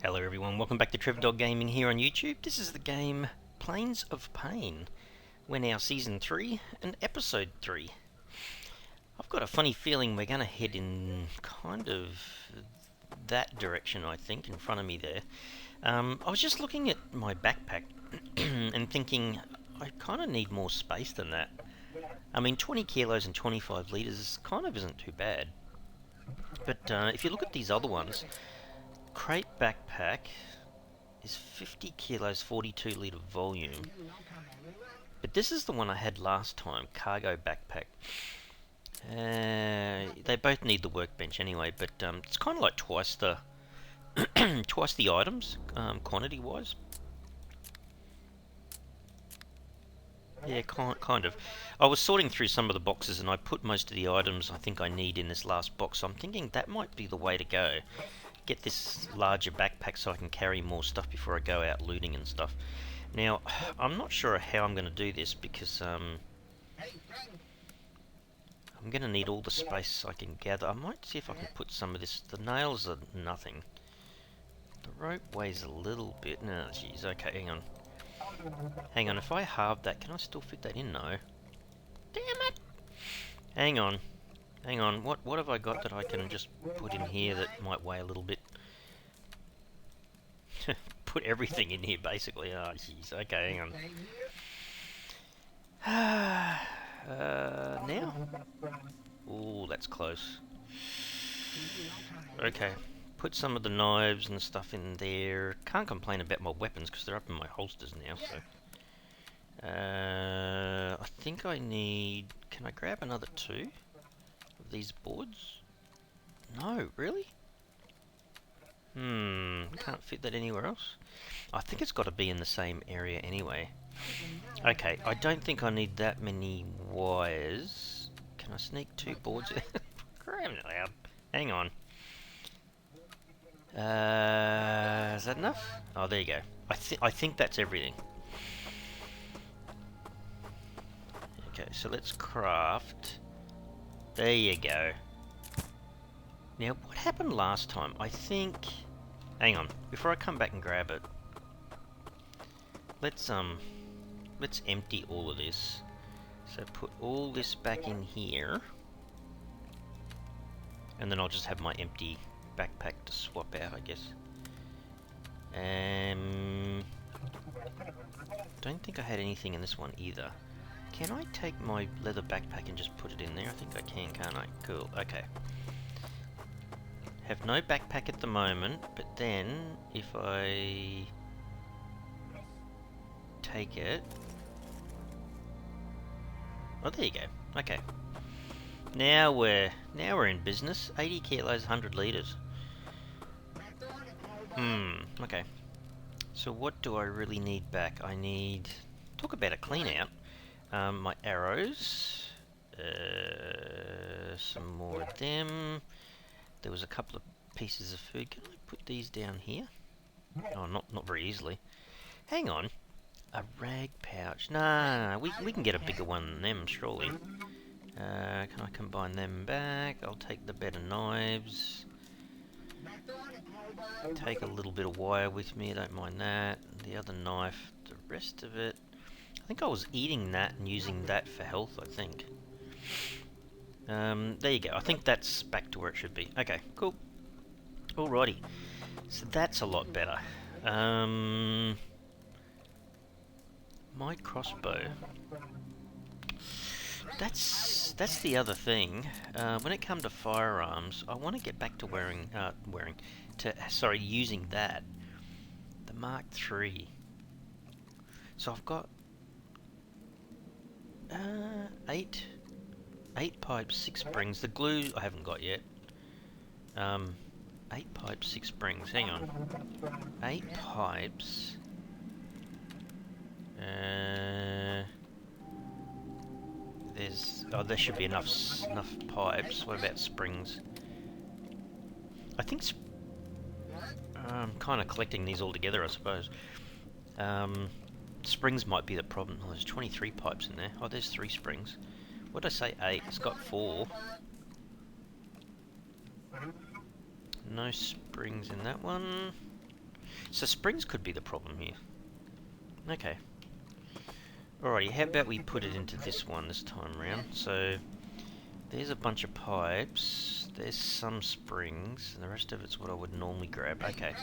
Hello everyone, welcome back to Trev Dog Gaming here on YouTube. This is the game Planes of Pain. We're now Season 3 and Episode 3. I've got a funny feeling we're going to head in kind of that direction, I think, in front of me there. I was just looking at my backpack and thinking I kind of need more space than that. I mean, 20 kilos and 25 litres kind of isn't too bad. But if you look at these other ones, crate backpack is 50 kilos, 42 litre volume. But this is the one I had last time, cargo backpack. They both need the workbench anyway, but it's kind of like twice the twice the items, quantity-wise. Yeah, kind of. I was sorting through some of the boxes and I put most of the items I think I need in this last box, so I'm thinking that might be the way to go. Get this larger backpack so I can carry more stuff before I go out looting and stuff. Now, I'm not sure how I'm going to do this because I'm going to need all the space I can gather. I might see if I can put some of this. The nails are nothing. The rope weighs a little bit. No, jeez. Okay, hang on. Hang on, if I halve that, can I still fit that in? No. Damn it! Hang on. Hang on, what have I got that I can just put in here that might weigh a little bit? Put everything in here, basically. Oh, jeez. Okay, hang on. Now? Ooh, that's close. Okay. Put some of the knives and stuff in there. Can't complain about my weapons because they're up in my holsters now, so... I think I need... Can I grab another 2? These boards? No, really? Can't fit that anywhere else. I think it's got to be in the same area anyway. Okay, I don't think I need that many wires. Can I sneak 2 boards in? Cram it out. Hang on. Is that enough? Oh, there you go. I think that's everything. Okay, so let's craft... There you go. Now, what happened last time? I think... Hang on, before I come back and grab it. Let's empty all of this. So put all this back in here. And then I'll just have my empty backpack to swap out, I guess. Don't think I had anything in this one either. Can I take my leather backpack and just put it in there? I think I can, can't I? Cool, okay. Have no backpack at the moment, but then if I take it... Oh, there you go. Okay. Now we're in business. 80 kilos, 100 litres. Okay. So what do I really need back? I need... Talk about a clean out. My arrows, some more of them. There was a couple of pieces of food. Can I put these down here? Oh, not very easily. Hang on, a rag pouch. Nah, we can get a bigger one than them, surely. Can I combine them back? I'll take the better knives. Take a little bit of wire with me. I don't mind that. The other knife. The rest of it. I think I was eating that and using that for health, I think. There you go. I think that's back to where it should be. Okay, cool. Alrighty. So that's a lot better. My crossbow. That's the other thing. When it comes to firearms, I want to get back to using that. The Mark III. So I've got 8 pipes, 6 springs. The glue I haven't got yet. 8 pipes, 6 springs. Hang on. 8 pipes. There should be enough pipes. What about springs? I think I'm kind of collecting these all together, I suppose. Springs might be the problem. Oh, there's 23 pipes in there. Oh, there's 3 springs. What did I say? 8. It's got 4. No springs in that one. So springs could be the problem here. Okay. Alrighty, how about we put it into this one this time round? So there's a bunch of pipes, there's some springs, and the rest of it's what I would normally grab. Okay.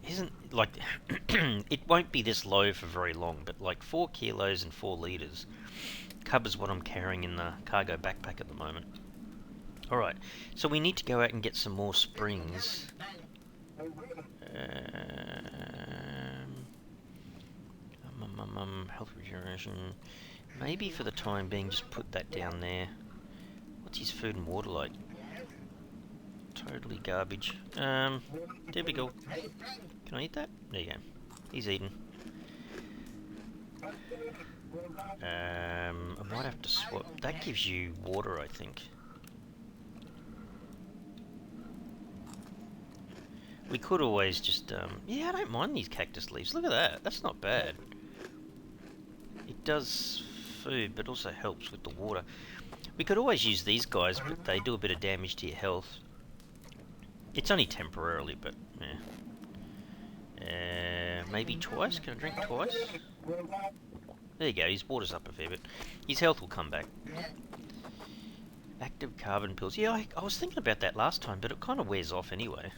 Isn't, like, it won't be this low for very long, but like 4 kilos and 4 litres covers what I'm carrying in the cargo backpack at the moment. Alright, so we need to go out and get some more springs. Health regeneration. Maybe for the time being, just put that down there. What's his food and water like? Totally garbage. Typical. Can I eat that? There you go. He's eating. I might have to swap. That gives you water, I think. We could always just, yeah, I don't mind these cactus leaves. Look at that. That's not bad. It does food, but also helps with the water. We could always use these guys, but they do a bit of damage to your health. It's only temporarily, but, yeah. Maybe twice? Can I drink twice? There you go, his water's up a fair bit. His health will come back. Active carbon pills. Yeah, I was thinking about that last time, but it kind of wears off anyway.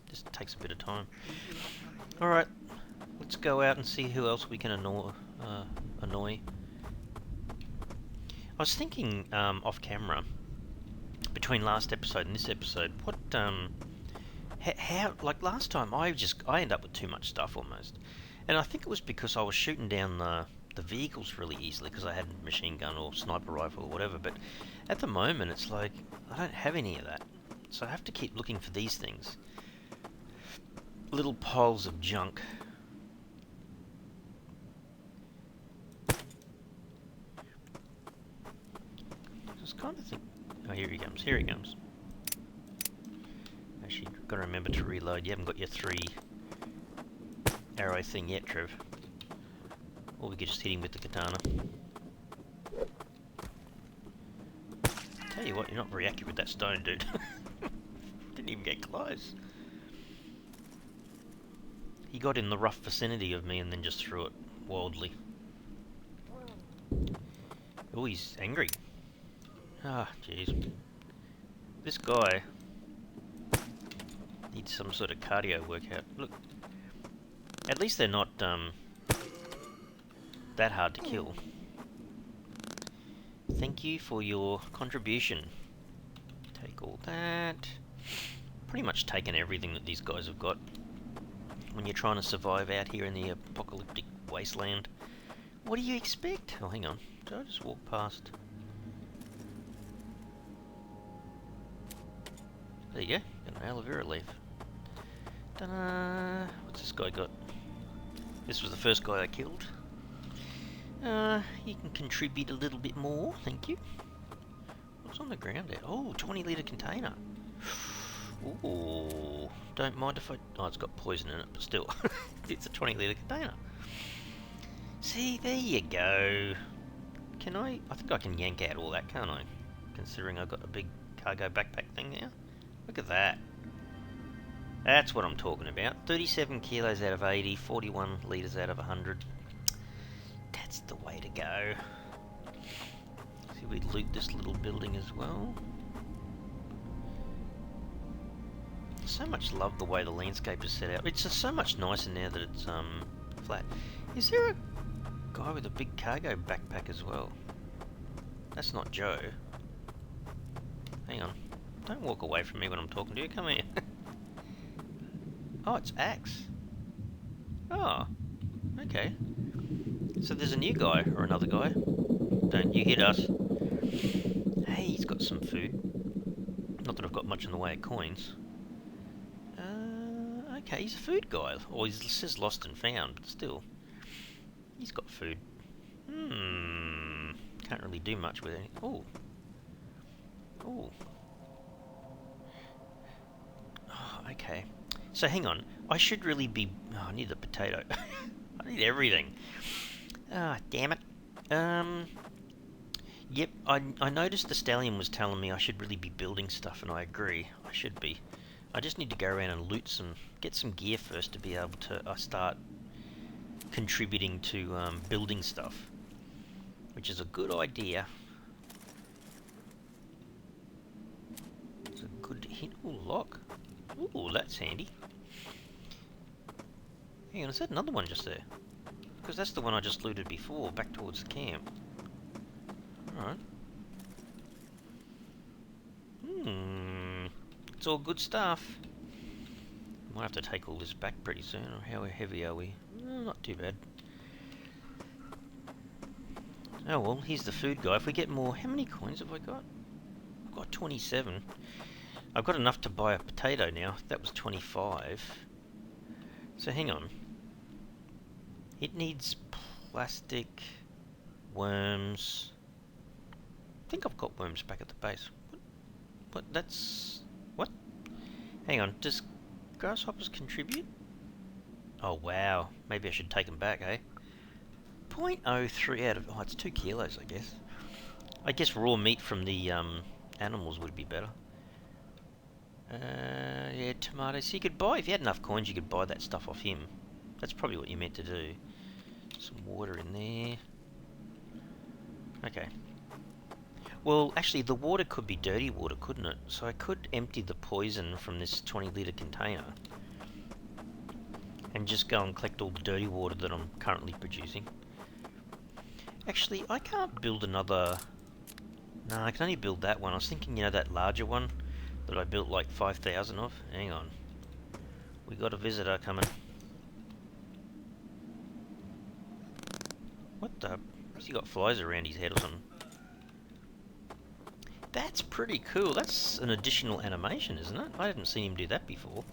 Just takes a bit of time. Alright, let's go out and see who else we can annoy. I was thinking, off camera, between last episode and this episode, what, how, like last time I end up with too much stuff almost. And I think it was because I was shooting down the vehicles really easily because I had a machine gun or sniper rifle or whatever, but at the moment it's like, I don't have any of that. So I have to keep looking for these things. Little piles of junk. I was kind of thinking, oh, here he comes, here he comes. Actually, got to remember to reload. You haven't got your 3 arrow thing yet, Trev. Or we could just hit him with the katana. Tell you what, you're not very accurate with that stone, dude. Didn't even get close. He got in the rough vicinity of me and then just threw it wildly. Oh, he's angry. Ah, jeez. This guy needs some sort of cardio workout. Look, at least they're not that hard to kill. Thank you for your contribution. Take all that. Pretty much taken everything that these guys have got when you're trying to survive out here in the apocalyptic wasteland. What do you expect? Oh, hang on. Did I just walk past? There you go. Got an aloe vera leaf. Ta-da! What's this guy got? This was the first guy I killed. You can contribute a little bit more, thank you. What's on the ground there? Oh, 20 litre container. Ooh, don't mind if I... Oh, it's got poison in it, but still. It's a 20 litre container. See, there you go. Can I think I can yank out all that, can't I? Considering I've got a big cargo backpack thing now. Look at that. That's what I'm talking about. 37 kilos out of 80, 41 litres out of 100. That's the way to go. See, we loot this little building as well. So much love the way the landscape is set out. It's just so much nicer now that it's flat. Is there a guy with a big cargo backpack as well? That's not Joe. Hang on. Don't walk away from me when I'm talking to you. Come here. Oh, it's Axe. Oh, okay. So there's a new guy, or another guy. Don't you hit us. Hey, he's got some food. Not that I've got much in the way of coins. Okay, he's a food guy. Or he says lost and found, but still. He's got food. Can't really do much with it. Oh. Oh. Oh, okay. So hang on. I should really be... Oh, I need the potato. I need everything. Ah, damn it. Yep, I noticed the stallion was telling me I should really be building stuff, and I agree. I should be. I just need to go around and loot get some gear first to be able to start contributing to building stuff, which is a good idea. It's a good hit. Ooh, lock. Ooh, that's handy. Hang on, is that another one just there? Because that's the one I just looted before, back towards the camp. Alright. It's all good stuff. Might have to take all this back pretty soon. How heavy are we? Not too bad. Oh well, here's the food guy. If we get more... How many coins have I got? I've got 27. I've got enough to buy a potato now. That was 25. So hang on. It needs plastic, worms. I think I've got worms back at the base. What? That's... What? Hang on, does grasshoppers contribute? Oh wow, maybe I should take them back, eh? 0.03 out of... Oh, it's 2 kilos, I guess. I guess raw meat from the animals would be better. Yeah, tomatoes. So you could buy, if you had enough coins, you could buy that stuff off him. That's probably what you meant to do. Some water in there. Okay. Well, actually, the water could be dirty water, couldn't it? So I could empty the poison from this 20-litre container and just go and collect all the dirty water that I'm currently producing. Actually, I can't build another... No, I can only build that one. I was thinking, you know, that larger one that I built like 5,000 of. Hang on. We got a visitor coming. What the... Has he got flies around his head or something? That's pretty cool. That's an additional animation, isn't it? I haven't seen him do that before.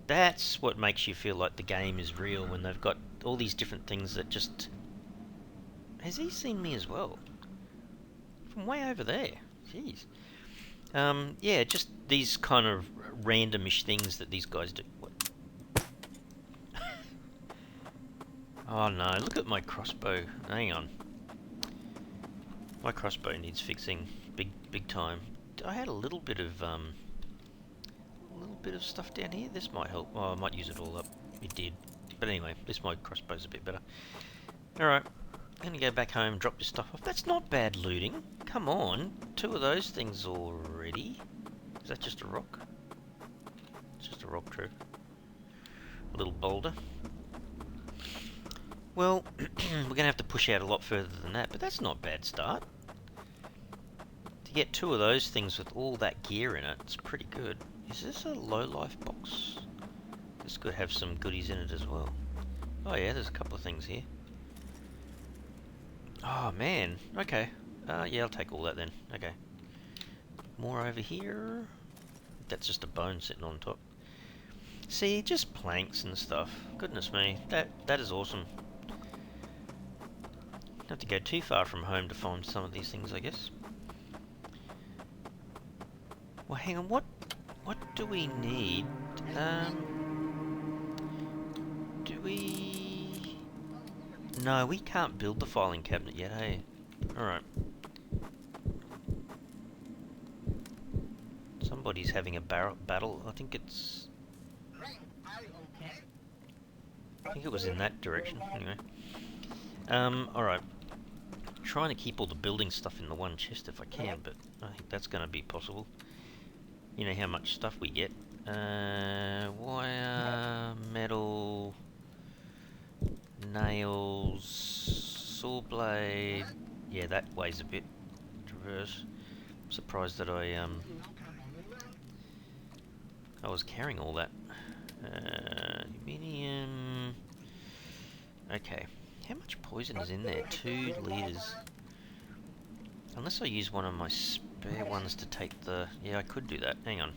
That's what makes you feel like the game is real, when they've got all these different things that just... Has he seen me as well? From way over there. Jeez. Yeah, just these kind of randomish things that these guys do. What? Oh no, look at my crossbow. Hang on. My crossbow needs fixing big time. I had a little bit of stuff down here. This might help. Oh, I might use it all up. It did. But anyway, this my crossbow's a bit better. Alright. I'm gonna go back home, drop this stuff off. That's not bad looting. Come on. 2 of those things already. Is that just a rock? It's just a rock, true. A little boulder. Well, we're going to have to push out a lot further than that, but that's not a bad start. To get 2 of those things with all that gear in it, it's pretty good. Is this a low-life box? This could have some goodies in it as well. Oh yeah, there's a couple of things here. Oh man, okay. Yeah, I'll take all that then. Okay. More over here. That's just a bone sitting on top. See, just planks and stuff. Goodness me, that is awesome. Don't have to go too far from home to find some of these things, I guess. Well, hang on, what do we need? Do we... No, we can't build the filing cabinet yet, hey? Alright. Somebody's having a battle. I think it's... I think it was in that direction, anyway. Alright. Trying to keep all the building stuff in the one chest if I can, but I think that's going to be possible. You know how much stuff we get. Wire, metal, nails, saw blade. Yeah, that weighs a bit. Traverse. I'm surprised that I was carrying all that. Aluminium. Okay. How much poison is in there? 2 litres. Unless I use one of my spare ones to take the... Yeah, I could do that. Hang on.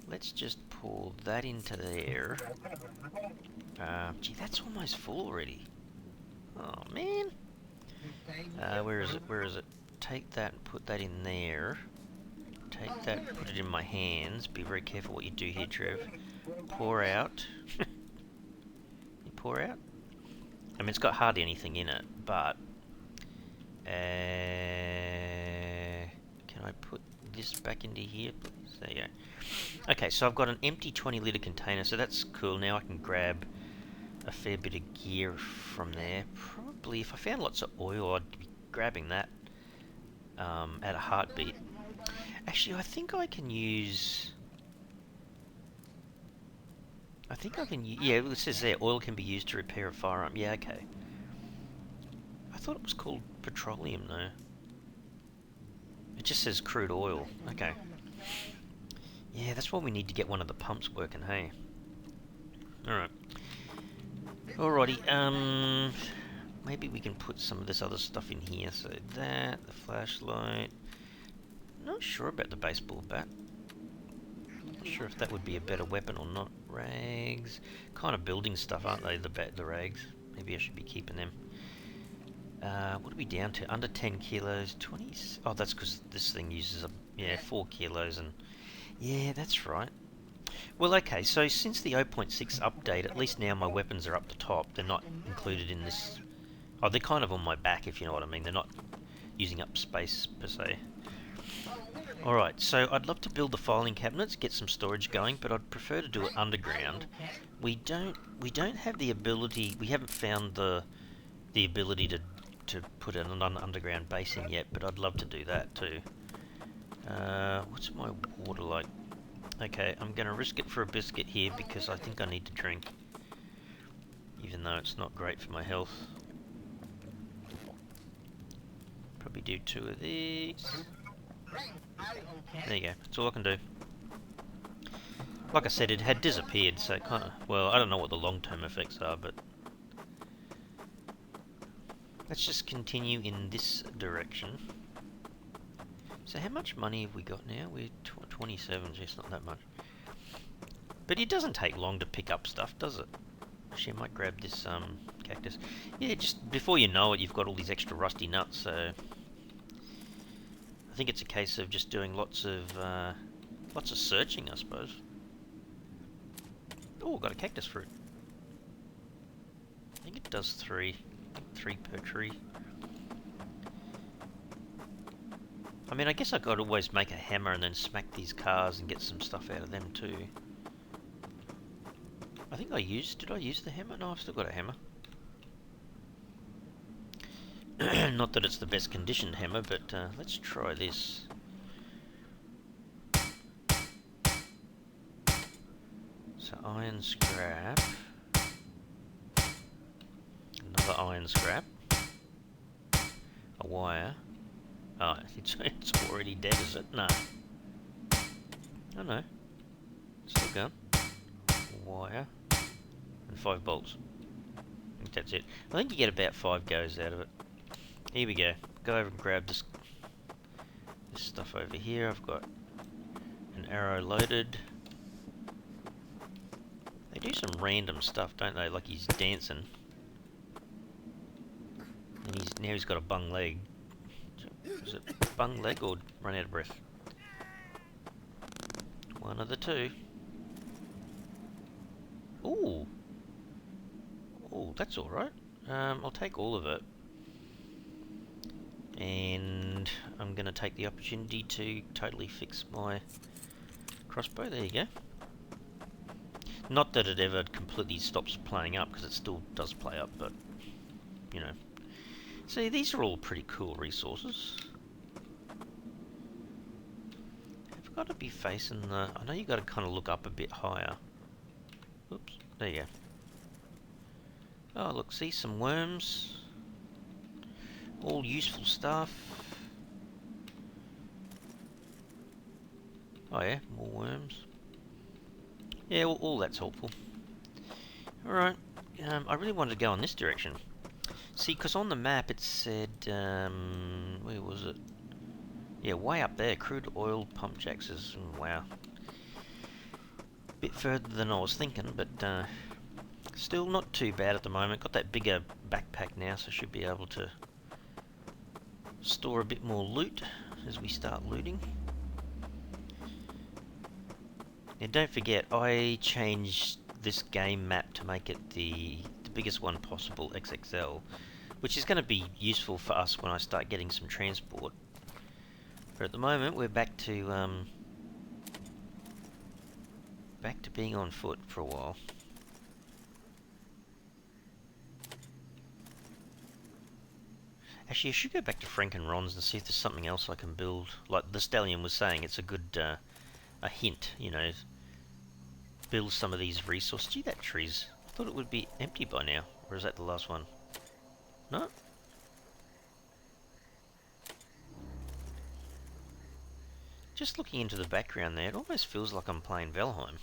Let's just pour that into there. Gee, that's almost full already. Oh, man. Where is it? Where is it? Take that and put that in there. Take that and put it in my hands. Be very careful what you do here, Trev. Pour out. You pour out? I mean, it's got hardly anything in it, but... can I put this back into here, please? There you go. Okay, so I've got an empty 20-litre container, so that's cool. Now I can grab a fair bit of gear from there. Probably, if I found lots of oil, I'd be grabbing that at a heartbeat. Actually, I think I can use... yeah, it says there, oil can be used to repair a firearm. Yeah, okay. I thought it was called petroleum, though. It just says crude oil. Okay. Yeah, that's why we need to get one of the pumps working, hey? Alright. Alrighty, maybe we can put some of this other stuff in here. So that, the flashlight. Not sure about the baseball bat. Not sure if that would be a better weapon or not. Rags. Kind of building stuff, aren't they, the rags? Maybe I should be keeping them. What are we down to? Under 10 kilos, 20... Oh, that's because this thing uses, 4 kilos and... Yeah, that's right. Well, okay, so since the 0.6 update, at least now my weapons are up the top. They're not included in this... Oh, they're kind of on my back, if you know what I mean. They're not using up space, per se. Alright, so I'd love to build the filing cabinets, get some storage going, but I'd prefer to do it underground. We don't have the ability... We haven't found the ability to put an underground base in yet, but I'd love to do that too. What's my water like? Okay, I'm going to risk it for a biscuit here because I think I need to drink, even though it's not great for my health. Probably do 2 of these. There you go, that's all I can do. Like I said, it had disappeared, so it kind of... Well, I don't know what the long-term effects are, but... Let's just continue in this direction. So how much money have we got now? We're 27, so it's not that much. But it doesn't take long to pick up stuff, does it? Actually, I might grab this cactus. Yeah, just before you know it, you've got all these extra rusty nuts, so... I think it's a case of just doing lots of searching, I suppose. Oh, got a cactus fruit. I think it does 3 per tree. I mean, I guess I could always make a hammer and then smack these cars and get some stuff out of them too. I think did I use the hammer? No, I've still got a hammer. Not that it's the best conditioned hammer, but let's try this. So iron scrap. Another iron scrap. A wire. Oh, it's already dead, is it? No. Oh no. Still going. Wire. And 5 bolts. I think that's it. I think you get about 5 goes out of it. Here we go. Go over and grab this stuff over here. I've got an arrow loaded. They do some random stuff, don't they? Like he's dancing. And now he's got a bung leg. Is it bung leg or run out of breath? One of the two. Ooh. Ooh, that's alright. I'll take all of it. And I'm going to take the opportunity to totally fix my crossbow. There you go. Not that it ever completely stops playing up, because it still does play up, but, you know. See, these are all pretty cool resources. I've got to be facing the... I know you've got to kind of look up a bit higher. Oops, there you go. Oh, look, see, some worms. All useful stuff. Oh yeah, more worms. Yeah, all that's helpful. Alright, I really wanted to go in this direction. See, because on the map it said, where was it? Yeah, way up there, crude oil pump jacks is, wow. Bit further than I was thinking, but still not too bad at the moment. Got that bigger backpack now, so I should be able to store a bit more loot as we start looting. And don't forget, I changed this game map to make it the biggest one possible, XXL, which is going to be useful for us when I start getting some transport. But at the moment, we're back to being on foot for a while. Actually, I should go back to Frank and Ron's and see if there's something else I can build. Like the Stallion was saying, it's a good a hint, you know. Build some of these resources. Gee, that tree's... I thought it would be empty by now. Or is that the last one? No? Just looking into the background there, it almost feels like I'm playing Valheim.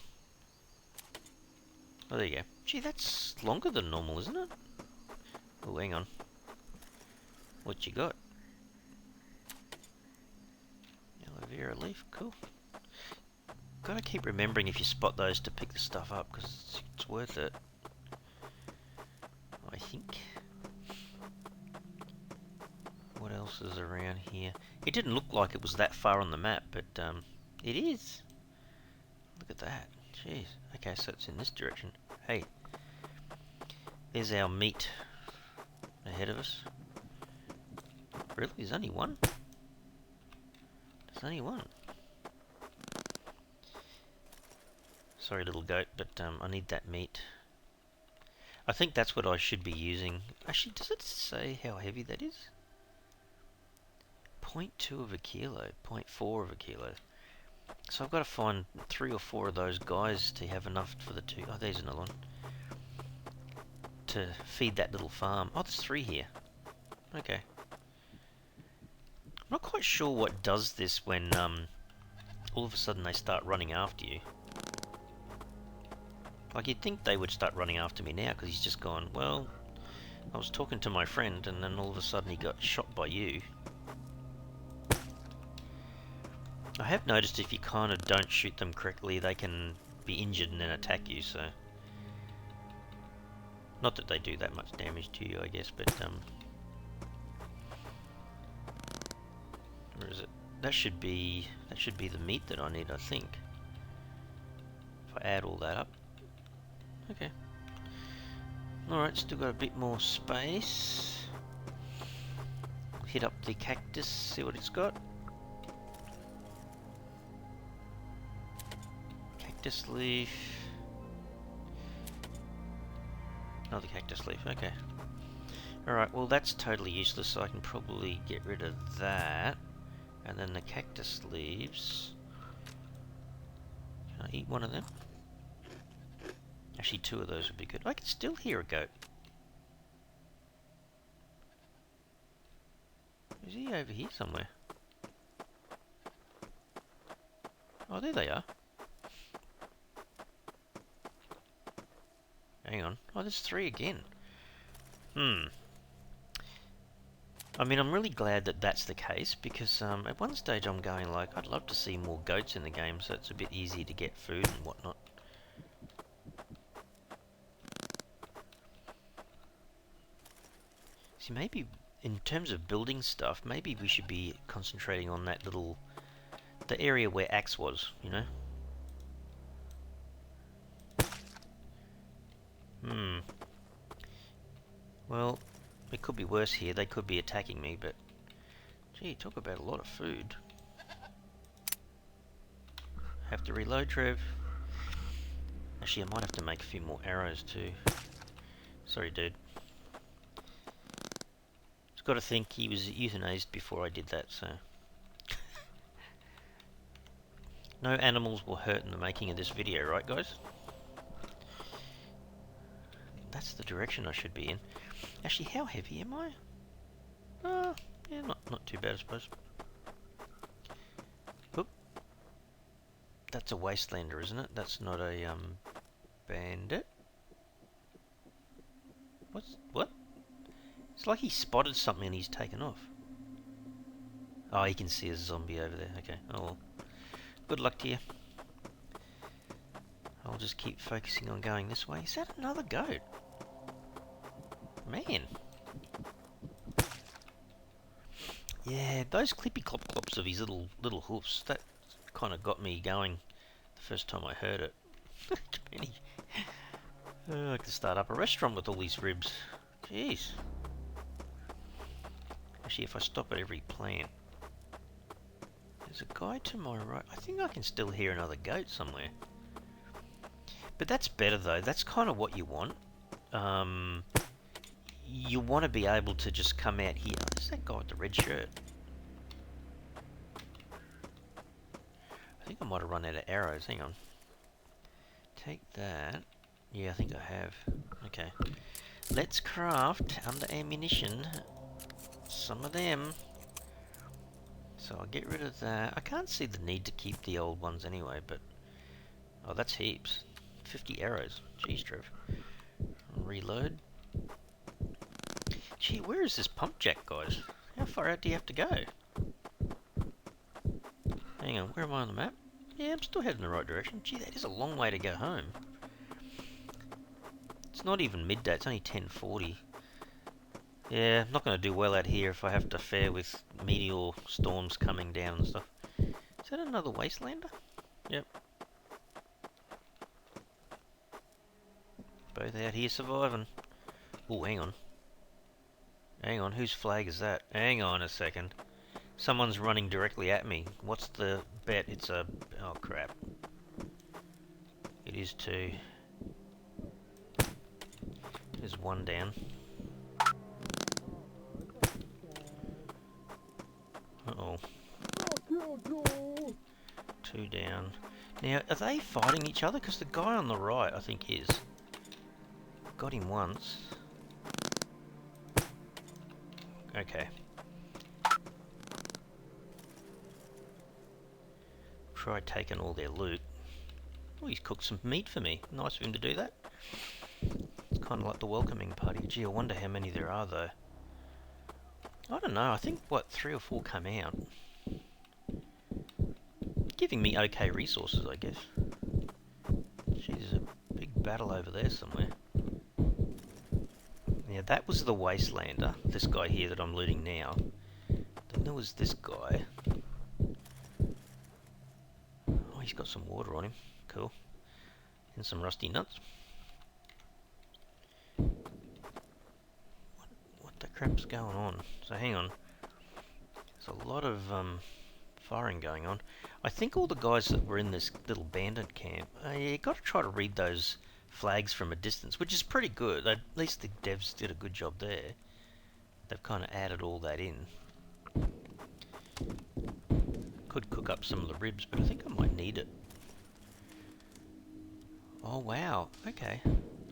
Oh, there you go. Gee, that's longer than normal, isn't it? Oh, hang on. What you got? Aloe vera leaf, cool. Gotta keep remembering if you spot those to pick the stuff up, because it's worth it. I think. What else is around here? It didn't look like it was that far on the map, but it is. Look at that. Jeez. Okay, so it's in this direction. Hey. There's our meat ahead of us. Really? There's only one? There's only one. Sorry, little goat, but I need that meat. I think that's what I should be using. Actually, does it say how heavy that is? 0.2 of a kilo, 0.4 of a kilo. So I've got to find 3 or 4 of those guys to have enough for the 2. Oh, there's another one. To feed that little farm. Oh, there's 3 here. Okay. I'm not quite sure what does this when all of a sudden they start running after you. Like, you'd think they would start running after me now, because he's just gone, well, I was talking to my friend, and then all of a sudden he got shot by you. I have noticed if you kind of don't shoot them correctly, they can be injured and then attack you, so... Not that they do that much damage to you, I guess, but, where is it? That should be the meat that I need, I think. If I add all that up. Okay. Alright, still got a bit more space. Hit up the cactus, see what it's got. Cactus leaf. Another cactus leaf, okay. Alright, well that's totally useless, so I can probably get rid of that. And then the cactus leaves. Can I eat one of them? Actually, 2 of those would be good. I can still hear a goat. Is he over here somewhere? Oh, there they are. Hang on. Oh, there's 3 again. I mean, I'm really glad that that's the case, because at one stage I'm going like, I'd love to see more goats in the game, so it's a bit easier to get food and whatnot. See, maybe in terms of building stuff, maybe we should be concentrating on that little... the area where Axe was, you know? Well, it could be worse here. They could be attacking me, but... Gee, talk about a lot of food. Have to reload, Trev. Actually, I might have to make a few more arrows, too. Sorry, dude. Just got to think he was euthanized before I did that, so... No animals were hurt in the making of this video, right, guys? That's the direction I should be in. Actually, how heavy am I? Yeah, not too bad, I suppose. Oop. That's a wastelander, isn't it? That's not a bandit. What? It's like he spotted something and he's taken off. Oh, he can see a zombie over there. Okay. Oh well. Good luck to you. I'll just keep focusing on going this way. Is that another goat? Man. Yeah, those clippy clop clops of his little hoofs, that kind of got me going the first time I heard it. I could start up a restaurant with all these ribs. Jeez. Actually, if I stop at every plant. There's a guy to my right. I think I can still hear another goat somewhere. But that's better though. That's kind of what you want. You want to be able to just come out here. There's that guy with the red shirt. I think I might have run out of arrows. Hang on. Take that. Yeah, I think I have. Okay. Let's craft under ammunition some of them. So I'll get rid of that. I can't see the need to keep the old ones anyway, but... Oh, that's heaps. 50 arrows. Jeez, Trev. Reload. Gee, where is this pump jack, guys? How far out do you have to go? Hang on, where am I on the map? Yeah, I'm still heading in the right direction. Gee, that is a long way to go home. It's not even midday, it's only 10:40. Yeah, I'm not going to do well out here if I have to fare with meteor storms coming down and stuff. Is that another wastelander? Yep. Both out here surviving. Oh, hang on. Hang on, whose flag is that? Hang on a second. Someone's running directly at me. What's the bet? It's a... Oh, crap. It is two. There's one down. Uh-oh. Two down. Now, are they fighting each other? Because the guy on the right, I think, is. Got him once. Okay. Try taking all their loot. Oh, he's cooked some meat for me. Nice of him to do that. It's kind of like the welcoming party. Gee, I wonder how many there are, though. I don't know. I think, what, 3 or 4 come out. Giving me okay resources, I guess. Gee, there's a big battle over there somewhere. Yeah, that was the wastelander. This guy here that I'm looting now. Then there was this guy. Oh, he's got some water on him. Cool. And some rusty nuts. What the crap's going on? So hang on. There's a lot of firing going on. I think all the guys that were in this little bandit camp, you got to try to read those flags from a distance, which is pretty good. At least the devs did a good job there. They've kind of added all that in. Could cook up some of the ribs, but I think I might need it. Oh wow, okay.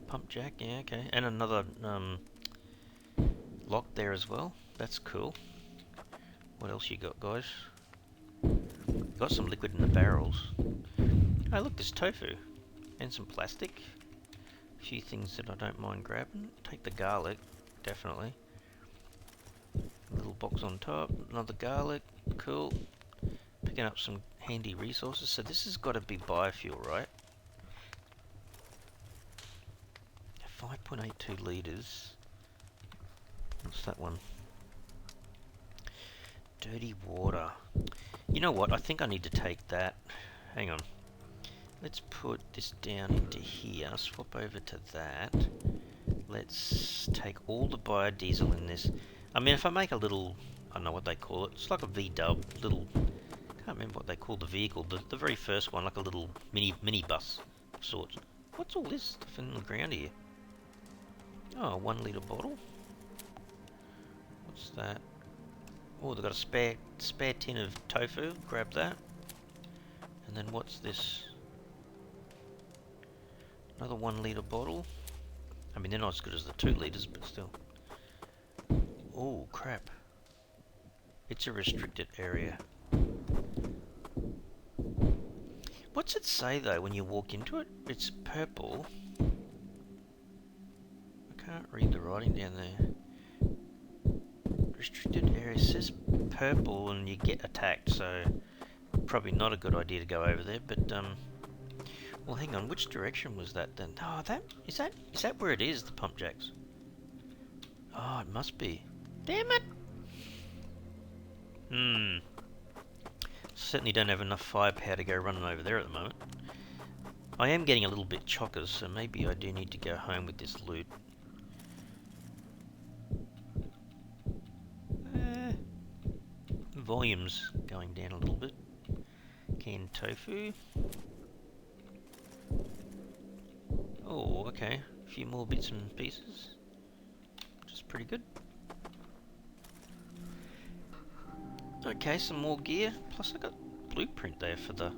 Pump jack, yeah, okay. And another lock there as well. That's cool. What else you got, guys? Got some liquid in the barrels. Oh look, there's tofu. And some plastic. A few things that I don't mind grabbing. Take the garlic, definitely. A little box on top, another garlic, cool. Picking up some handy resources. So this has got to be biofuel, right? 5.82 litres. What's that one? Dirty water. You know what? I think I need to take that. Hang on. Let's put this down into here. Swap over to that. Let's take all the biodiesel in this. I mean, if I make a little... I don't know what they call it. It's like a V-dub. Little... I can't remember what they call the vehicle. The very first one. Like a little mini bus of sorts. What's all this stuff in the ground here? Oh, a 1 litre bottle. What's that? Oh, they've got a spare tin of tofu. Grab that. And then what's this? Another 1 litre bottle. I mean, they're not as good as the 2 litres, but still. Oh, crap. It's a restricted area. What's it say, though, when you walk into it? It's purple. I can't read the writing down there. Restricted area says purple and you get attacked, so probably not a good idea to go over there, but well, hang on, which direction was that then? Oh, is that where it is, the pump jacks? Oh, it must be. Damn it! Certainly don't have enough firepower to go running over there at the moment. I am getting a little bit chockers, so maybe I do need to go home with this loot. Volume's going down a little bit. Canned tofu. Oh, okay. A few more bits and pieces. Which is pretty good. Okay, some more gear. Plus I got blueprint there for the...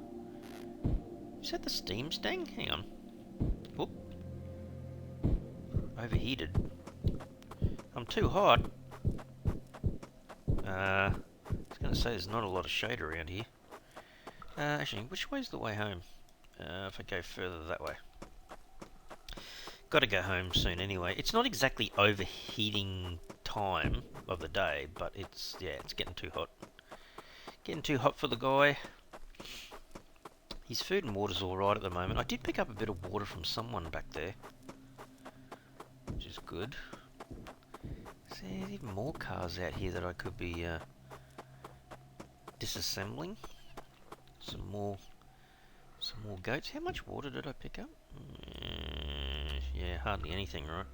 Is that the steam stang? Hang on. Whoop. Overheated. I'm too hot. I was going to say there's not a lot of shade around here. Actually, which way's the way home? If I go further that way. Got to go home soon anyway. It's not exactly overheating time of the day, but it's, yeah, it's getting too hot. Getting too hot for the guy. His food and water's alright at the moment. I did pick up a bit of water from someone back there, which is good. So there's even more cars out here that I could be disassembling. Some more goats. How much water did I pick up? Yeah, hardly anything, right?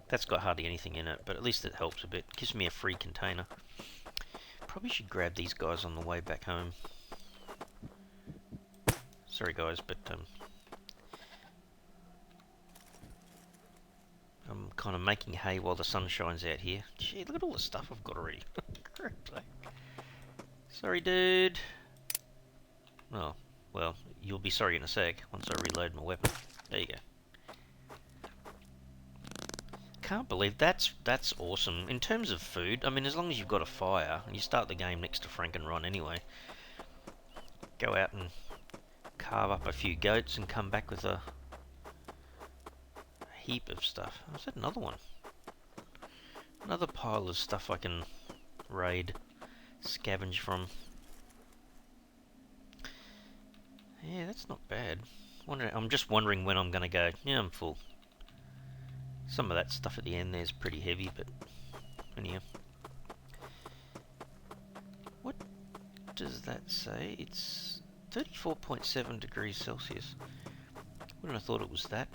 That's got hardly anything in it, but at least it helps a bit. Gives me a free container. Probably should grab these guys on the way back home. Sorry guys, but I'm kind of making hay while the sun shines out here. Gee, look at all the stuff I've got already. Sorry, dude. Oh, well, you'll be sorry in a sec once I reload my weapon. There you go. Can't believe that's awesome. In terms of food, I mean, as long as you've got a fire, and you start the game next to Frank and Ron anyway, go out and carve up a few goats and come back with a heap of stuff. Oh, is that another one? Another pile of stuff I can raid, scavenge from. Yeah, that's not bad. I'm just wondering when I'm going to go, yeah, I'm full. Some of that stuff at the end there is pretty heavy, but anyhow. What does that say? It's 34.7 degrees Celsius. Wouldn't have thought it was that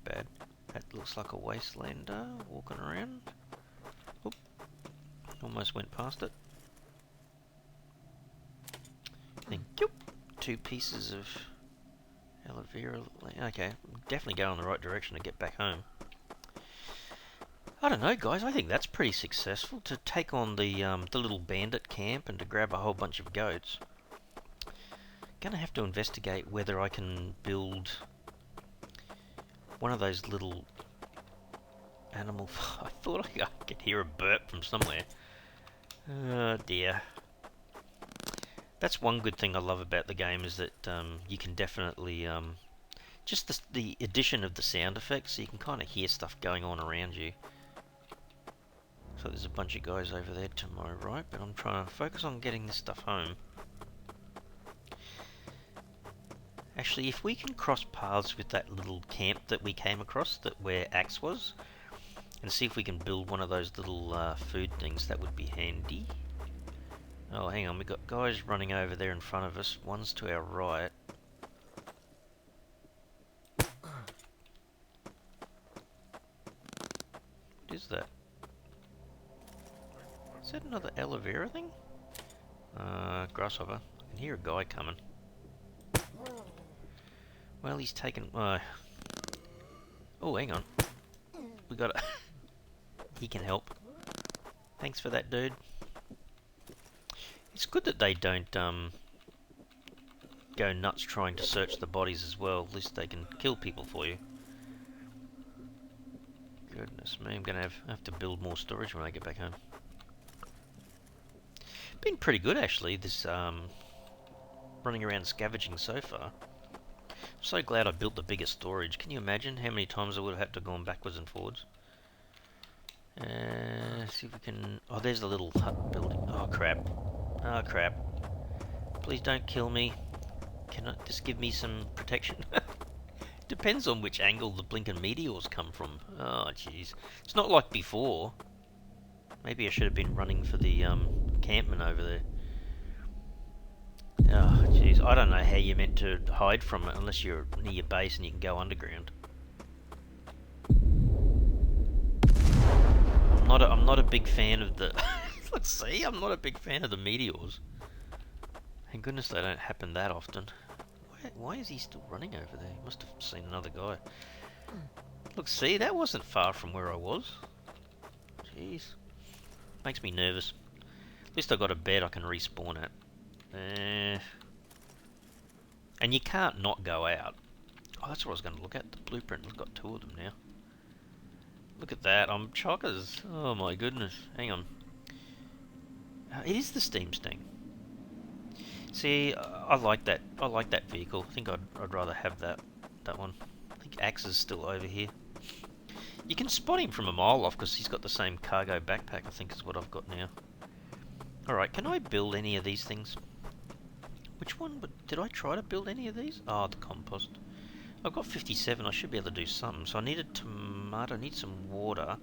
bad. That looks like a wastelander walking around. Oop. Almost went past it. Thank you. 2 pieces of aloe vera. Okay, definitely going in the right direction to get back home. I don't know, guys. I think that's pretty successful to take on the little bandit camp and to grab a whole bunch of goats. Gonna have to investigate whether I can build one of those little animal. I thought I could hear a burp from somewhere. Oh dear. That's one good thing I love about the game is that you can definitely just the addition of the sound effects, so you can kind of hear stuff going on around you. So there's a bunch of guys over there to my right, but I'm trying to focus on getting this stuff home. Actually, if we can cross paths with that little camp that we came across, where Axe was, and see if we can build one of those little food things, that would be handy. Oh, hang on, we've got guys running over there in front of us. One's to our right. What is that? Is that another aloe vera thing? Grasshopper. I can hear a guy coming. Well, he's taken... oh, hang on. We got a... He can help. Thanks for that, dude. It's good that they don't go nuts trying to search the bodies as well. At least they can kill people for you. Goodness me, I'm going to have to build more storage when I get back home. Been pretty good actually, this running around scavenging so far. I'm so glad I built the bigger storage. Can you imagine how many times I would have had to go on backwards and forwards? See if we can... Oh, there's the little hut building. Oh crap. Oh crap. Please don't kill me. Can it just give me some protection? Depends on which angle the blinking meteors come from. Oh jeez. It's not like before. Maybe I should have been running for the campman over there. Oh jeez. I don't know how you're meant to hide from it unless you're near your base and you can go underground. I'm not a big fan of the... Let's see, I'm not a big fan of the meteors. Thank goodness they don't happen that often. Why is he still running over there? He must have seen another guy. Look, see, that wasn't far from where I was. Jeez. Makes me nervous. At least I got a bed I can respawn at. And you can't not go out. Oh, that's what I was going to look at. The blueprint. I've got 2 of them now. Look at that. I'm chockers. Oh my goodness. Hang on. It is the steam sting. See, I like that. I like that vehicle. I think I'd rather have that one. I think Axe is still over here. You can spot him from a mile off because he's got the same cargo backpack, I think is what I've got now. Alright, can I build any of these things? Which one? Did I try to build any of these? Oh, the compost. I've got 57. I should be able to do something. So I need a tomato. I need some water.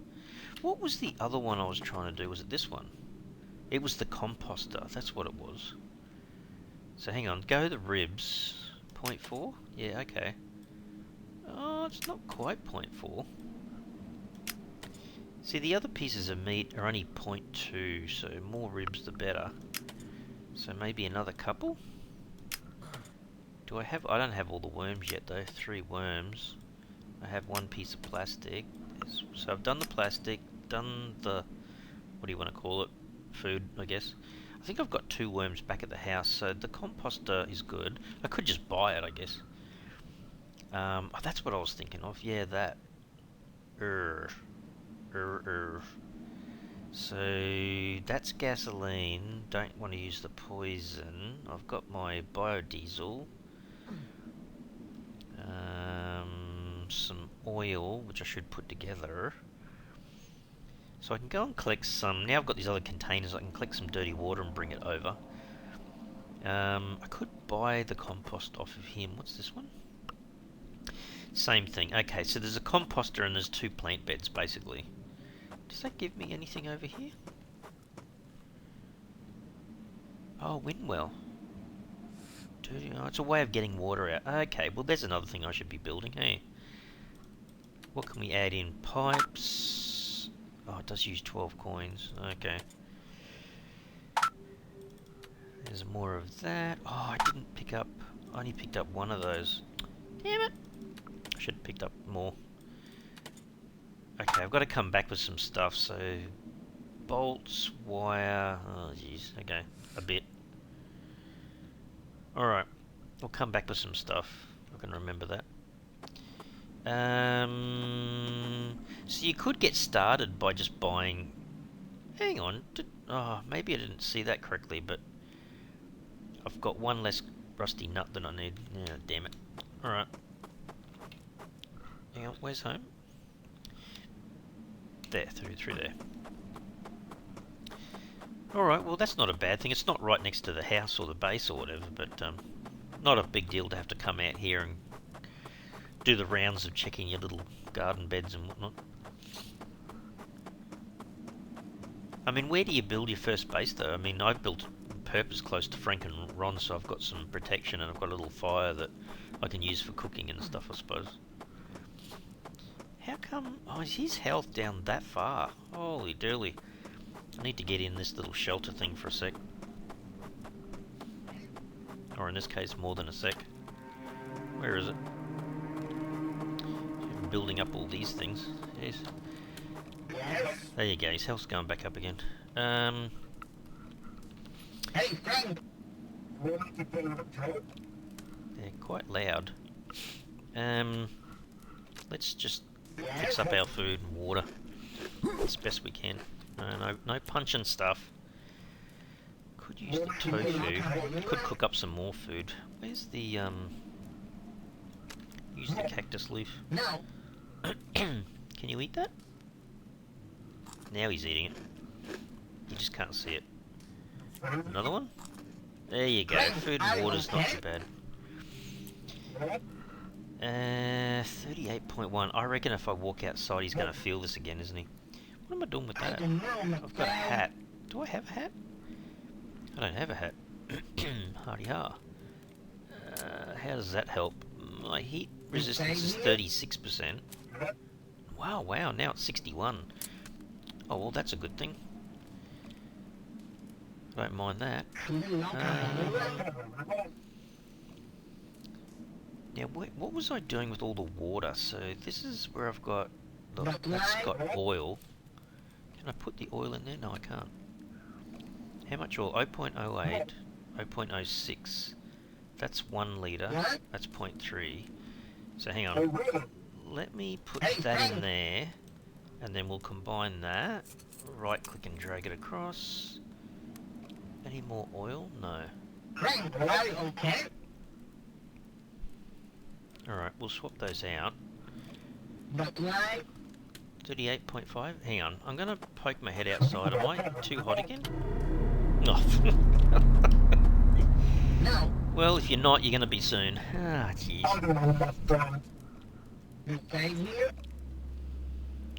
What was the other one I was trying to do? Was it this one? It was the composter. That's what it was. So hang on. Go the ribs. 0.4? Yeah, okay. Oh, it's not quite 0.4. See, the other pieces of meat are only 0.2, so more ribs the better. So maybe another couple? Do I have... I don't have all the worms yet though. 3 worms. I have 1 piece of plastic. So I've done the plastic, done the... what do you want to call it? Food, I guess. I think I've got 2 worms back at the house, so the composter is good. I could just buy it, I guess. Oh, that's what I was thinking of. Yeah, that. So that's gasoline. Don't want to use the poison. I've got my biodiesel. Some oil, which I should put together. So I can go and collect some. Now I've got these other containers. I can collect some dirty water and bring it over. I could buy the compost off of him. What's this one? Same thing. Okay, so there's a composter and there's 2 plant beds, basically. Does that give me anything over here? Oh, wind well. Oh, it's a way of getting water out. Okay, well there's another thing I should be building, hey? What can we add in? Pipes. Oh, it does use 12 coins. Okay. There's more of that. Oh, I didn't pick up... I only picked up 1 of those. Damn it! I should have picked up more. Okay, I've got to come back with some stuff, so... bolts, wire... oh, jeez. Okay, a bit. Alright, I'll come back with some stuff. I can remember that. So you could get started by just buying... hang on. Oh, maybe I didn't see that correctly, but... I've got 1 less rusty nut than I need. Yeah, damn it. Alright. Hang on, where's home? There, through there. Alright, well that's not a bad thing. It's not right next to the house or the base or whatever, but not a big deal to have to come out here and do the rounds of checking your little garden beds and whatnot. I mean, where do you build your first base though? I mean, I've built on purpose close to Frank and Ron, so I've got some protection and I've got a little fire that I can use for cooking and stuff, I suppose. How come... oh, is his health down that far? Holy dooly. I need to get in this little shelter thing for a sec. Or in this case, more than a sec. Where is it? I'm building up all these things. Yes. There you go, his health's going back up again. Hey, Frank! They're quite loud. Let's just fix up our food and water as best we can. No punching stuff. Could use the tofu. Could cook up some more food. Where's the use the cactus leaf. No. Can you eat that? Now he's eating it. You just can't see it. Another one? There you go. Food and water's not too bad. 38.1. I reckon if I walk outside he's going to feel this again, isn't he? What am I doing with that? I've got a hat. Do I have a hat? I don't have a hat. Hardy ha. How does that help? My heat resistance is 36%. Wow, now it's 61. Oh, well, that's a good thing. I don't mind that. Now, what was I doing with all the water? So this is where I've got... That's got oil. Can I put the oil in there? No, I can't. How much oil? 0.08, 0.06. That's 1 litre. That's 0.3. So hang on. Let me put that in there, and then we'll combine that. Right click and drag it across. Any more oil? No. Alright, we'll swap those out. 38.5? Hang on, I'm gonna poke my head outside. Am I too hot again? Oh. Well, if you're not, you're gonna be soon. Ah, jeez.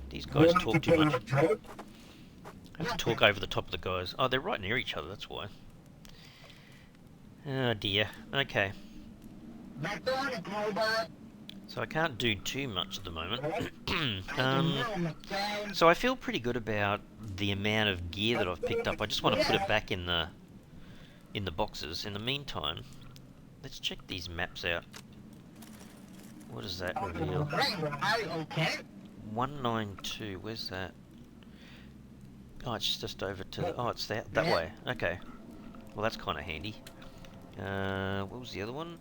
These guys talk too much. I have to talk over the top of the guys. Oh, they're right near each other, that's why. Oh dear. Okay. So I can't do too much at the moment. So I feel pretty good about the amount of gear that I've picked up. I just want to put it back in the boxes. In the meantime, let's check these maps out. What does that reveal? 192. Where's that? Oh, it's just over to the... Oh, it's that way. Okay. Well, that's kind of handy. What was the other one?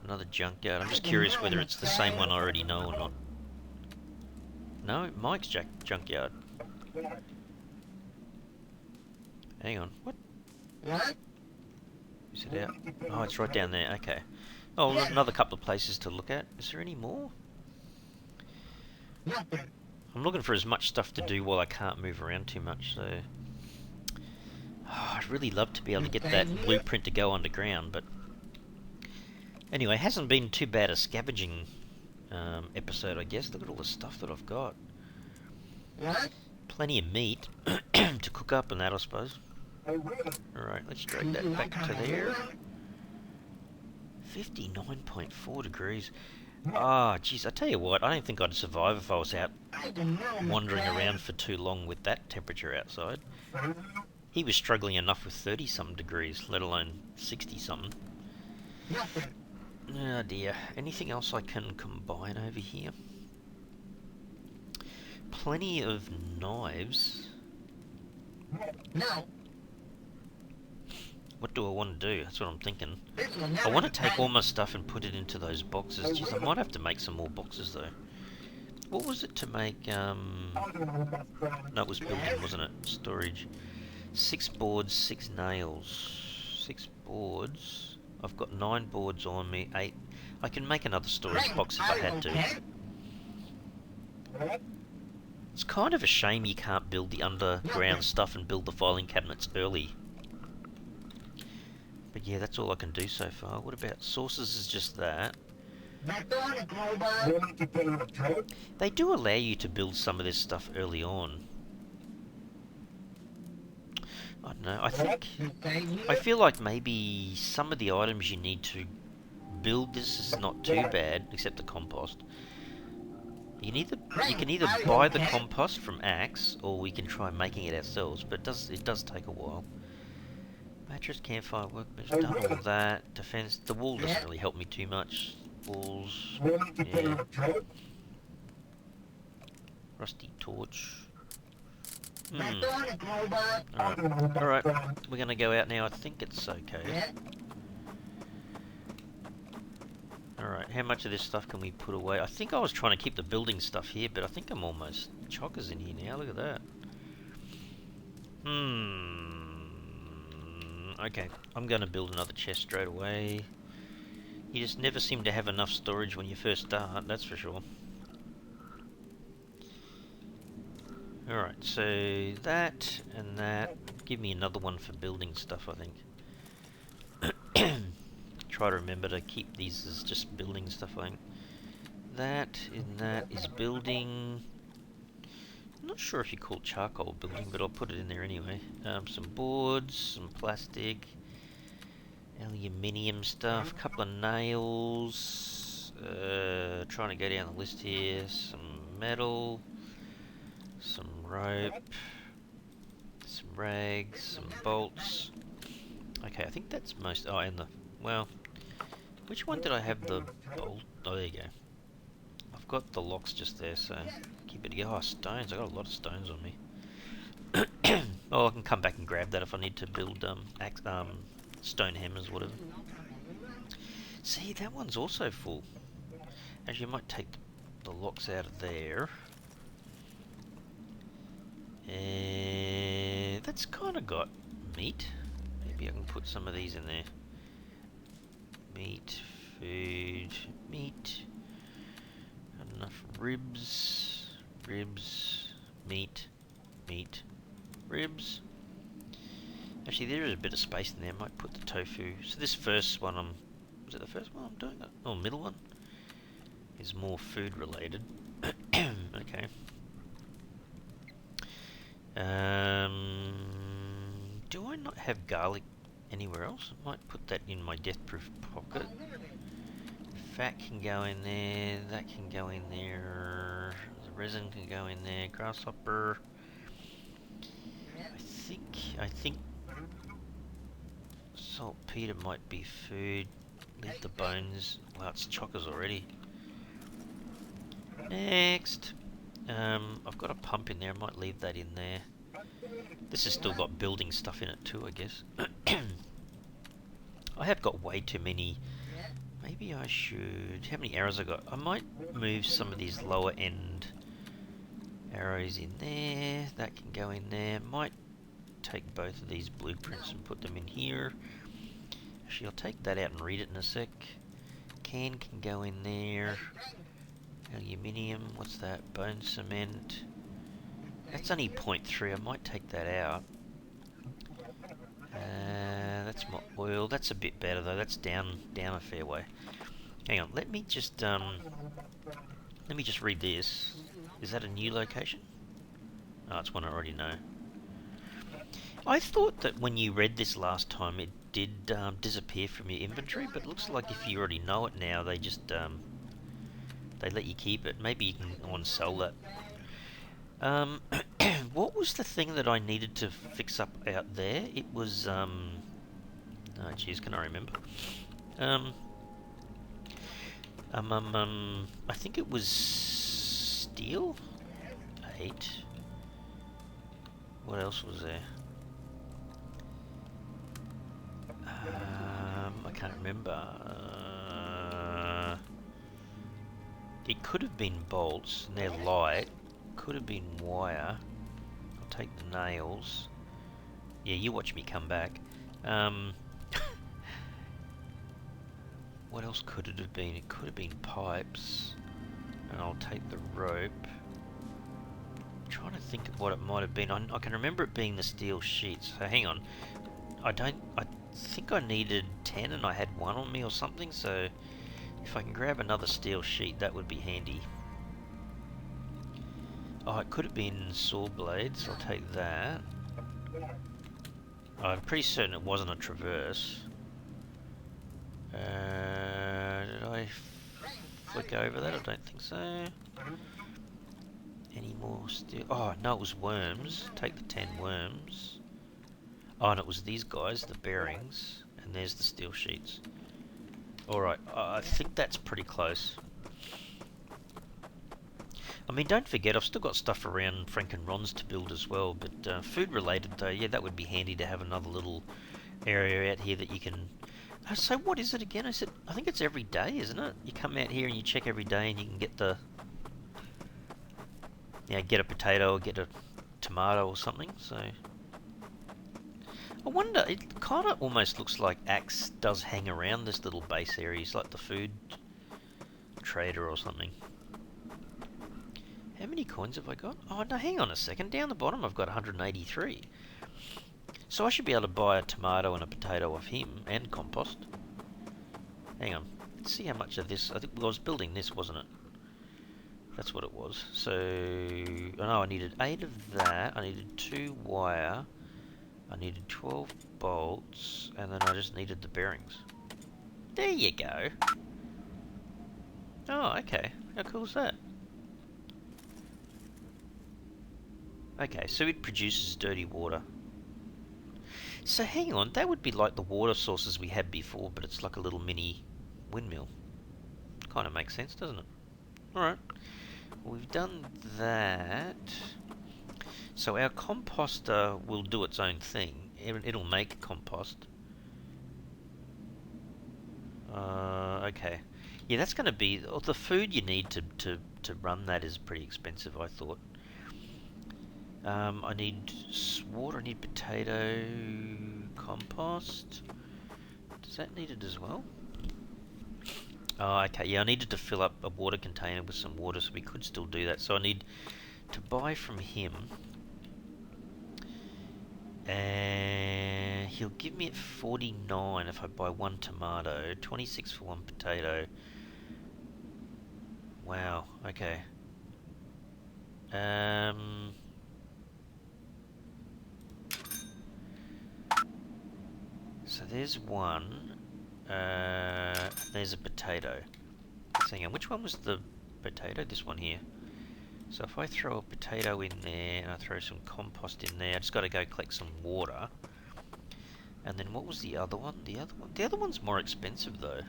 Another junkyard. I'm just curious whether it's the same one I already know or not. No, Mike's junkyard. Hang on. What? Is it out? Oh, it's right down there. Okay. Oh, another couple of places to look at. Is there any more? I'm looking for as much stuff to do while I can't move around too much, so... Oh, I'd really love to be able to get that blueprint to go underground, but... Anyway, it hasn't been too bad a scavenging episode, I guess. Look at all the stuff that I've got. Plenty of meat to cook up and that, I suppose. Alright, let's drag that back to there. 59.4 degrees. Ah, oh, jeez, I tell you what, I don't think I'd survive if I was out wandering around for too long with that temperature outside. He was struggling enough with 30-something degrees, let alone 60-something. Oh dear. Anything else I can combine over here? Plenty of knives. What do I want to do? That's what I'm thinking. I want to take all my stuff and put it into those boxes. Jeez, I might have to make some more boxes though. What was it to make, no, it was building, wasn't it? Storage. 6 boards, 6 nails. 6 boards. I've got 9 boards on me, 8. I can make another storage box if I had to. It's kind of a shame you can't build the underground stuff and build the filing cabinets early. But yeah, that's all I can do so far. What about sources is just that. They do allow you to build some of this stuff early on. I don't know, I feel like maybe some of the items you need to build this is not too bad, except the compost. You can either buy the compost from Axe, or we can try making it ourselves, but it does take a while. Mattress, campfire, workbench, done all that. Defense, the wall doesn't really help me too much. Walls, yeah. Rusty torch. Alright, we're gonna go out now. I think it's okay. Alright, how much of this stuff can we put away? I think I was trying to keep the building stuff here, but I think I'm almost chockers in here now. Look at that. Okay, I'm gonna build another chest straight away. You just never seem to have enough storage when you first start, that's for sure. Alright, so that and that. Give me another one for building stuff, I think. Try to remember to keep these as just building stuff, I think. That and that is building. I'm not sure if you call charcoal building, but I'll put it in there anyway. Some boards, some plastic, aluminium stuff, a couple of nails. Trying to go down the list here. Some metal. Some rope, Some rags, some bolts. Okay, I think that's most... Oh, and the... Well, which one did I have the bolt? Oh, there you go. I've got the locks just there, so keep it together. Oh, stones. I got a lot of stones on me. Oh, I can come back and grab that if I need to build stone hammers, whatever. See, that one's also full. Actually, I might take the locks out of there. And that's kind of got meat. Maybe I can put some of these in there. Meat, food, meat. Got enough ribs, meat, ribs. Actually, there is a bit of space in there. I might put the tofu. So this first one, was it the first one I'm doing? Oh, middle one is more food related. Okay. Do I not have garlic anywhere else? I might put that in my death-proof pocket. Fat can go in there. That can go in there. The resin can go in there. Grasshopper. I think saltpeter might be food. Leave the bones. Wow, it's chockers already. Next. I've got a pump in there. I might leave that in there. This has still got building stuff in it too, I guess. I have got way too many. Maybe I should... How many arrows I got? I might move some of these lower end arrows in there. That can go in there. Might take both of these blueprints and put them in here. Actually, I'll take that out and read it in a sec. Can go in there. Aluminium, what's that? Bone cement. That's only 0.3, I might take that out. That's my oil. That's a bit better though. That's down a fair way. Hang on, let me just read this. Is that a new location? Oh, it's one I already know. I thought that when you read this last time it did disappear from your inventory, but it looks like if you already know it now, they just they let you keep it. Maybe you can go and sell that. What was the thing that I needed to fix up out there? It was oh jeez, can I remember? I think it was steel. 8. What else was there? I can't remember. It could have been bolts, and they're light. Could have been wire. I'll take the nails. Yeah, you watch me come back. What else could it have been? It could have been pipes. And I'll take the rope. I'm trying to think of what it might have been. I can remember it being the steel sheets. So hang on. I think I needed 10 and I had 1 on me or something, so if I can grab another steel sheet, that would be handy. Oh, it could have been saw blades. I'll take that. I'm pretty certain it wasn't a traverse. Did I flick over that? I don't think so. Any more steel? Oh, no, it was worms. Take the 10 worms. Oh, and it was these guys, the bearings. And there's the steel sheets. Alright, I think that's pretty close. I mean, don't forget, I've still got stuff around Frank and Ron's to build as well, but food related though, yeah, that would be handy to have another little area out here that you can... so what is it again? I think it's every day, isn't it? You come out here and you check every day and you can get the... Yeah, get a potato or get a tomato or something, so... I wonder, it kind of almost looks like Axe does hang around this little base area. He's like the food trader or something. How many coins have I got? Oh, no, hang on a second. Down the bottom I've got 183. So I should be able to buy a tomato and a potato off him, and compost. Hang on. Let's see how much of this... I think I was building this, wasn't it? That's what it was. So... Oh, no, I needed 8 of that. I needed 2 wire. I needed 12 bolts. And then I just needed the bearings. There you go. Oh, okay. How cool is that? Okay, so it produces dirty water. So hang on, that would be like the water sources we had before, but it's like a little mini windmill. Kind of makes sense, doesn't it? Alright, well, we've done that. So our composter will do its own thing. It'll make compost. Okay. Yeah, that's going to be... the food you need to run that is pretty expensive, I thought. I need water, I need potato, compost. Does that need it as well? Oh, okay, yeah, I needed to fill up a water container with some water, so we could still do that. So I need to buy from him. And he'll give me it 49 if I buy one tomato, 26 for one potato. Wow, okay. So there's one. There's a potato. So hang on, which one was the potato? This one here. So if I throw a potato in there and I throw some compost in there, I just got to go collect some water. And then what was the other one? The other one's more expensive though.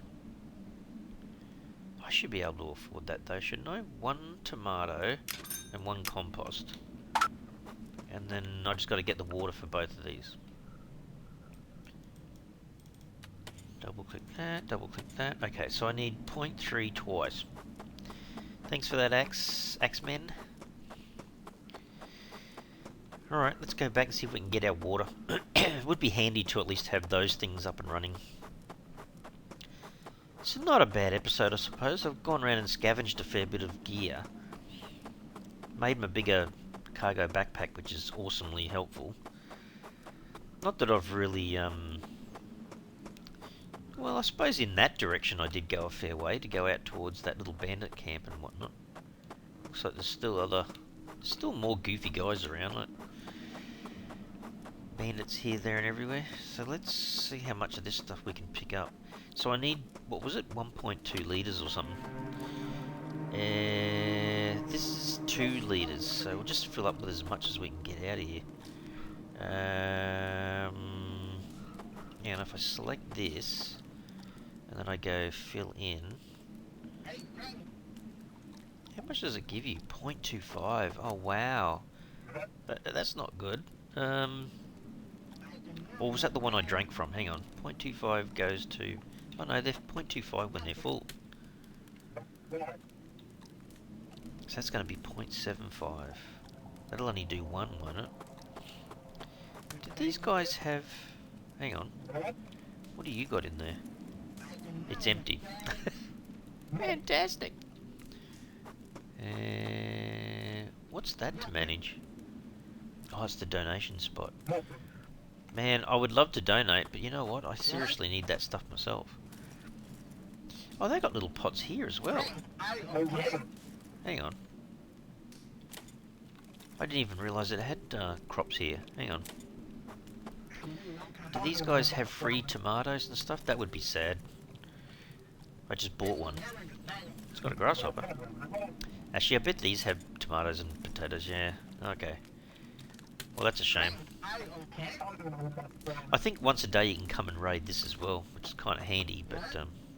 I should be able to afford that though, shouldn't I? One tomato and one compost. And then I just got to get the water for both of these. Double click that, double click that. Okay, so I need 0.3 twice. Thanks for that, Axemen. Alright, let's go back and see if we can get our water. It would be handy to at least have those things up and running. It's not a bad episode, I suppose. I've gone around and scavenged a fair bit of gear. Made my bigger cargo backpack, which is awesomely helpful. Not that I've really, well, I suppose in that direction I did go a fair way, to go out towards that little bandit camp and whatnot. Looks like there's still more goofy guys around, like bandits here, there and everywhere. So let's see how much of this stuff we can pick up. So I need, what was it, 1.2 litres or something. This is 2 litres, so we'll just fill up with as much as we can get out of here. And if I select this, and then I go fill in, how much does it give you? 0.25. Oh wow, that's not good. Or was that the one I drank from? Hang on, 0.25 goes to, oh no, they're 0.25 when they're full. So that's going to be 0.75. That'll only do one, won't it? Did these guys have... Hang on. What do you got in there? It's empty. Fantastic. What's that to manage? Oh, it's the donation spot. Man, I would love to donate, but you know what? I seriously need that stuff myself. Oh, they got little pots here as well. Hang on. I didn't even realise it had crops here. Hang on. Do these guys have free tomatoes and stuff? That would be sad. I just bought one. It's got a grasshopper. Actually, I bet these have tomatoes and potatoes, yeah. Okay. Well, that's a shame. I think once a day you can come and raid this as well, which is kind of handy, but,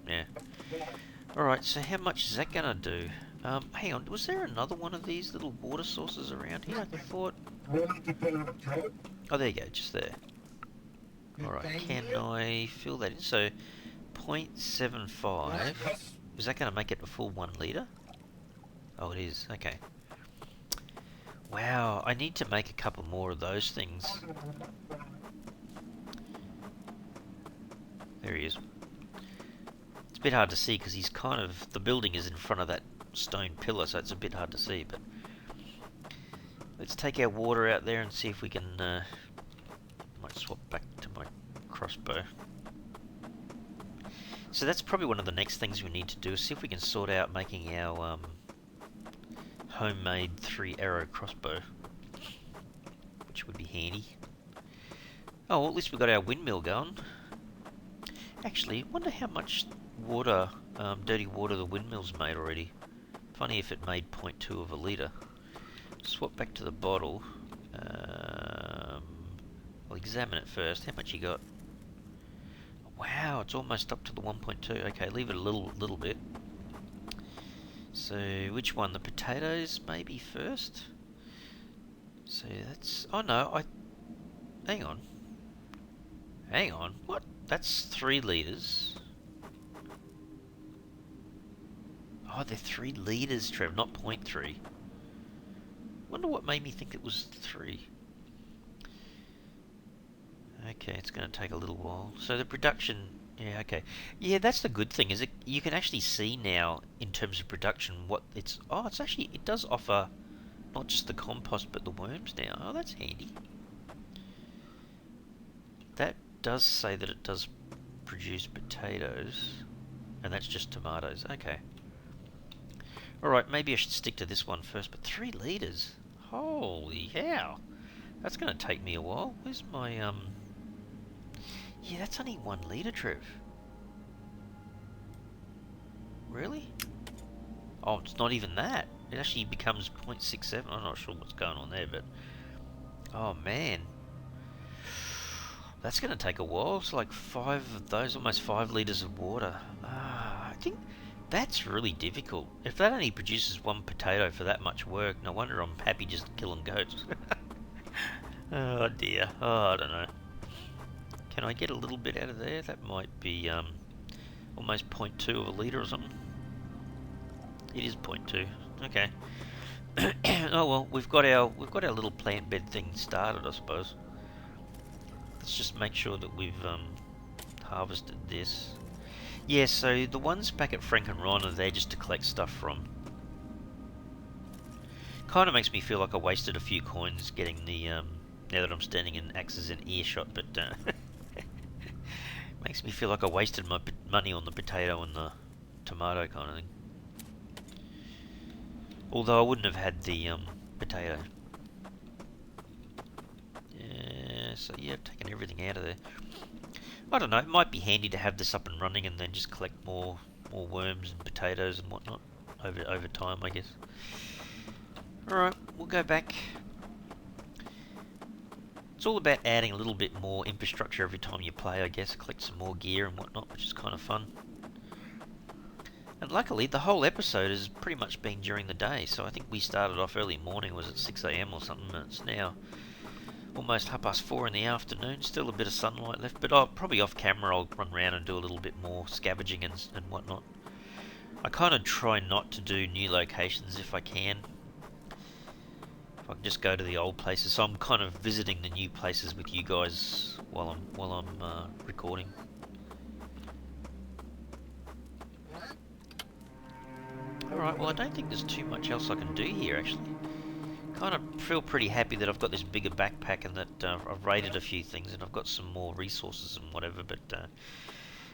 yeah. Alright, so how much is that going to do? Hang on, was there another one of these little water sources around here? I thought... Oh, there you go, just there. Alright, can I fill that in? So, 0.75. Is that going to make it a full 1 litre? Oh, it is, okay. Wow, I need to make a couple more of those things. There he is. It's a bit hard to see because he's kind of... The building is in front of that stone pillar, so it's a bit hard to see, but... Let's take our water out there and see if we can... might swap back to my crossbow. So that's probably one of the next things we need to do, is see if we can sort out making our homemade 3-arrow crossbow, which would be handy. Oh, well, at least we got our windmill going. Actually, wonder how much water, dirty water the windmill's made already. Funny if it made 0.2 of a litre. Swap back to the bottle. I'll examine it first. How much you got? Wow, it's almost up to the 1.2. Okay, leave it a little bit. So, which one? The potatoes maybe first? So that's... Oh no, hang on. Hang on. What? That's 3 litres. Oh, they're 3 litres, Trev, not 0.3. Wonder what made me think it was 3. Okay, it's going to take a little while. So the production... Yeah, okay. Yeah, that's the good thing, is it? You can actually see now, in terms of production, what it's... Oh, it's actually... It does offer not just the compost, but the worms now. Oh, that's handy. That does say that it does produce potatoes. And that's just tomatoes. Okay. Alright, maybe I should stick to this one first, but 3 litres? Holy cow! That's going to take me a while. Where's my, Yeah, that's only 1 litre, Trev. Really? Oh, it's not even that. It actually becomes 0.67. I'm not sure what's going on there, but... Oh, man. That's going to take a while. It's like 5 of those, almost 5 litres of water. I think that's really difficult. If that only produces 1 potato for that much work, no wonder I'm happy just killing goats. Oh, dear. Oh, I don't know. Can I get a little bit out of there? That might be almost 0.2 of a litre or something. It is 0.2. Okay. Oh well, we've got our little plant bed thing started, I suppose. Let's just make sure that we've harvested this. Yeah, so the ones back at Frank and Ron are there just to collect stuff from. Kind of makes me feel like I wasted a few coins getting the now that I'm standing in axes in earshot, but makes me feel like I wasted my money on the potato and the tomato kind of thing. Although I wouldn't have had the potato. Yeah, so yeah, I've taken everything out of there. I don't know, it might be handy to have this up and running and then just collect more worms and potatoes and whatnot over time, I guess. Alright, we'll go back. It's all about adding a little bit more infrastructure every time you play, I guess. Collect some more gear and whatnot, which is kind of fun. And luckily, the whole episode has pretty much been during the day. So I think we started off early morning, was at 6 AM or something, and it's now almost 4:30 in the afternoon. Still a bit of sunlight left, but probably off camera I'll run around and do a little bit more scavenging and whatnot. I kind of try not to do new locations if I can. If I can just go to the old places, so I'm kind of visiting the new places with you guys while I'm recording. Alright, well I don't think there's too much else I can do here actually. Kind of feel pretty happy that I've got this bigger backpack and that I've raided a few things and I've got some more resources and whatever, but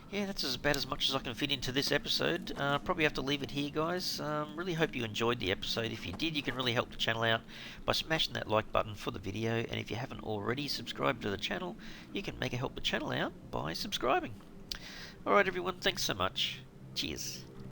yeah, that's about as much as I can fit into this episode. Probably have to leave it here, guys. Really hope you enjoyed the episode. If you did, you can really help the channel out by smashing that like button for the video, and if you haven't already subscribed to the channel, you can help the channel out by subscribing. Alright everyone, thanks so much. Cheers.